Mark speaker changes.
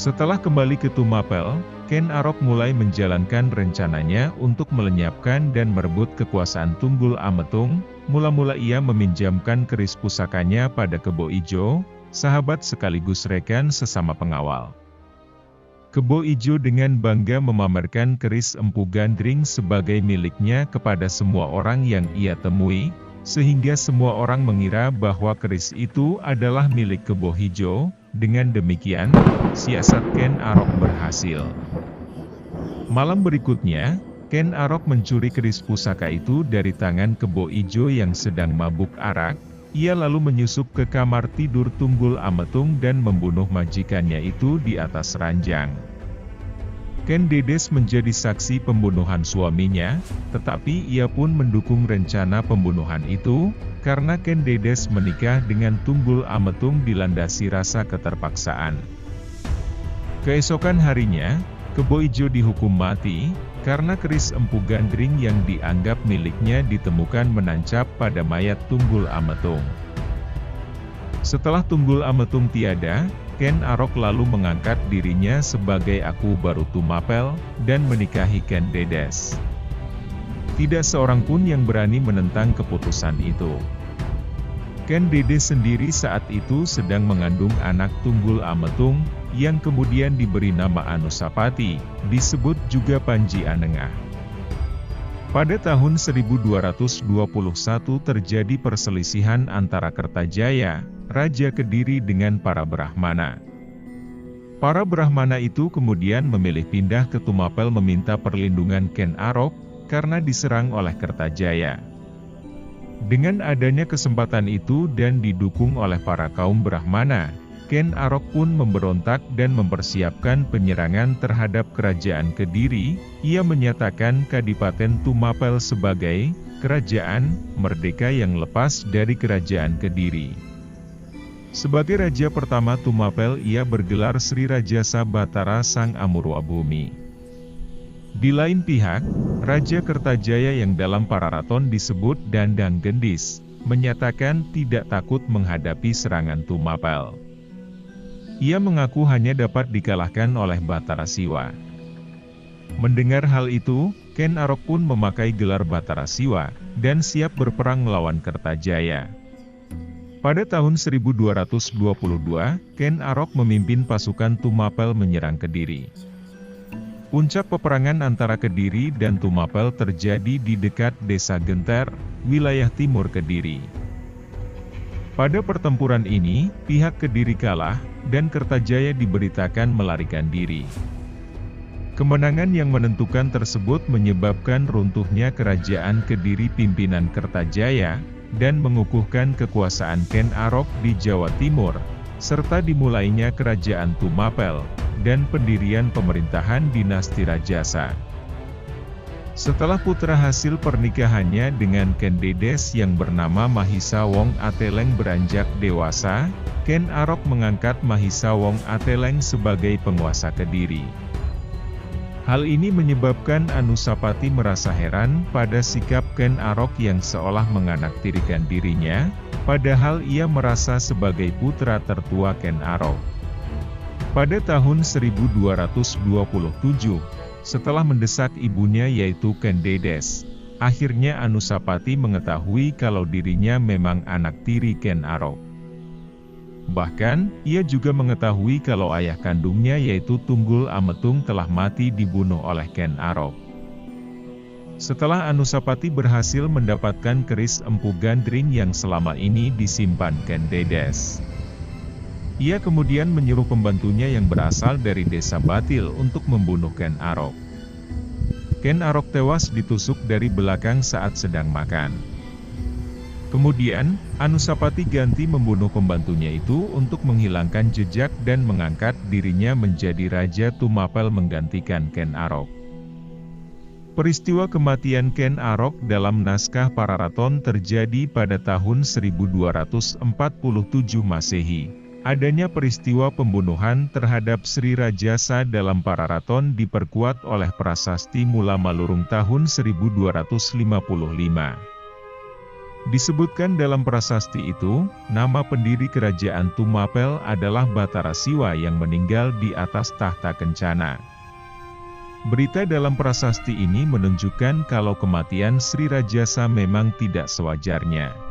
Speaker 1: Setelah kembali ke Tumapel, Ken Arok mulai menjalankan rencananya untuk melenyapkan dan merebut kekuasaan Tunggul Ametung. Mula-mula ia meminjamkan keris pusakanya pada Kebo Ijo, sahabat sekaligus rekan sesama pengawal. Kebo Ijo dengan bangga memamerkan keris Empu Gandring sebagai miliknya kepada semua orang yang ia temui, sehingga semua orang mengira bahwa keris itu adalah milik Kebo Ijo. Dengan demikian, siasat Ken Arok berhasil. Malam berikutnya, Ken Arok mencuri keris pusaka itu dari tangan Kebo Ijo yang sedang mabuk arak. Ia lalu menyusup ke kamar tidur Tunggul Ametung dan membunuh majikannya itu di atas ranjang. Ken Dedes menjadi saksi pembunuhan suaminya, tetapi ia pun mendukung rencana pembunuhan itu, karena Ken Dedes menikah dengan Tunggul Ametung dilandasi rasa keterpaksaan. Keesokan harinya, Kebo Ijo dihukum mati, karena keris Empu Gandring yang dianggap miliknya ditemukan menancap pada mayat Tunggul Ametung. Setelah Tunggul Ametung tiada, Ken Arok lalu mengangkat dirinya sebagai Aku Baru Tumapel, dan menikahi Ken Dedes. Tidak seorang pun yang berani menentang keputusan itu. Ken Dedes sendiri saat itu sedang mengandung anak Tunggul Ametung, yang kemudian diberi nama Anusapati, disebut juga Panji Anengah. Pada tahun 1221 terjadi perselisihan antara Kertajaya, Raja Kediri dengan para Brahmana. Para Brahmana itu kemudian memilih pindah ke Tumapel meminta perlindungan Ken Arok, karena diserang oleh Kertajaya. Dengan adanya kesempatan itu dan didukung oleh para kaum Brahmana, Ken Arok pun memberontak dan mempersiapkan penyerangan terhadap kerajaan Kediri. Ia menyatakan Kadipaten Tumapel sebagai kerajaan merdeka yang lepas dari kerajaan Kediri. Sebagai raja pertama Tumapel, ia bergelar Sri Rajasa Batara Sang Amurwabhumi. Di lain pihak, Raja Kertajaya yang dalam Pararaton disebut Dandang Gendis, menyatakan tidak takut menghadapi serangan Tumapel. Ia mengaku hanya dapat dikalahkan oleh Batara Siwa. Mendengar hal itu, Ken Arok pun memakai gelar Batara Siwa, dan siap berperang melawan Kertajaya. Pada tahun 1222, Ken Arok memimpin pasukan Tumapel menyerang Kediri. Puncak peperangan antara Kediri dan Tumapel terjadi di dekat Desa Genter, wilayah timur Kediri. Pada pertempuran ini, pihak Kediri kalah, dan Kertajaya diberitakan melarikan diri. Kemenangan yang menentukan tersebut menyebabkan runtuhnya kerajaan Kediri pimpinan Kertajaya, dan mengukuhkan kekuasaan Ken Arok di Jawa Timur, serta dimulainya kerajaan Tumapel, dan pendirian pemerintahan dinasti Rajasa. Setelah putra hasil pernikahannya dengan Ken Dedes yang bernama Mahisa Wong Ateleng beranjak dewasa, Ken Arok mengangkat Mahisa Wong Ateleng sebagai penguasa Kediri. Hal ini menyebabkan Anusapati merasa heran pada sikap Ken Arok yang seolah menganaktirikan dirinya, padahal ia merasa sebagai putra tertua Ken Arok. Pada tahun 1227, setelah mendesak ibunya yaitu Ken Dedes, akhirnya Anusapati mengetahui kalau dirinya memang anak tiri Ken Arok. Bahkan, ia juga mengetahui kalau ayah kandungnya yaitu Tunggul Ametung telah mati dibunuh oleh Ken Arok. Setelah Anusapati berhasil mendapatkan keris Empu Gandring yang selama ini disimpan Ken Dedes, ia kemudian menyuruh pembantunya yang berasal dari desa Batil untuk membunuh Ken Arok. Ken Arok tewas ditusuk dari belakang saat sedang makan. Kemudian, Anusapati ganti membunuh pembantunya itu untuk menghilangkan jejak dan mengangkat dirinya menjadi Raja Tumapel menggantikan Ken Arok. Peristiwa kematian Ken Arok dalam naskah Pararaton terjadi pada tahun 1247 Masehi. Adanya peristiwa pembunuhan terhadap Sri Rajasa dalam Pararaton diperkuat oleh prasasti Mula Malurung tahun 1255. Disebutkan dalam prasasti itu, nama pendiri kerajaan Tumapel adalah Batara Siwa yang meninggal di atas tahta Kencana. Berita dalam prasasti ini menunjukkan kalau kematian Sri Rajasa memang tidak sewajarnya.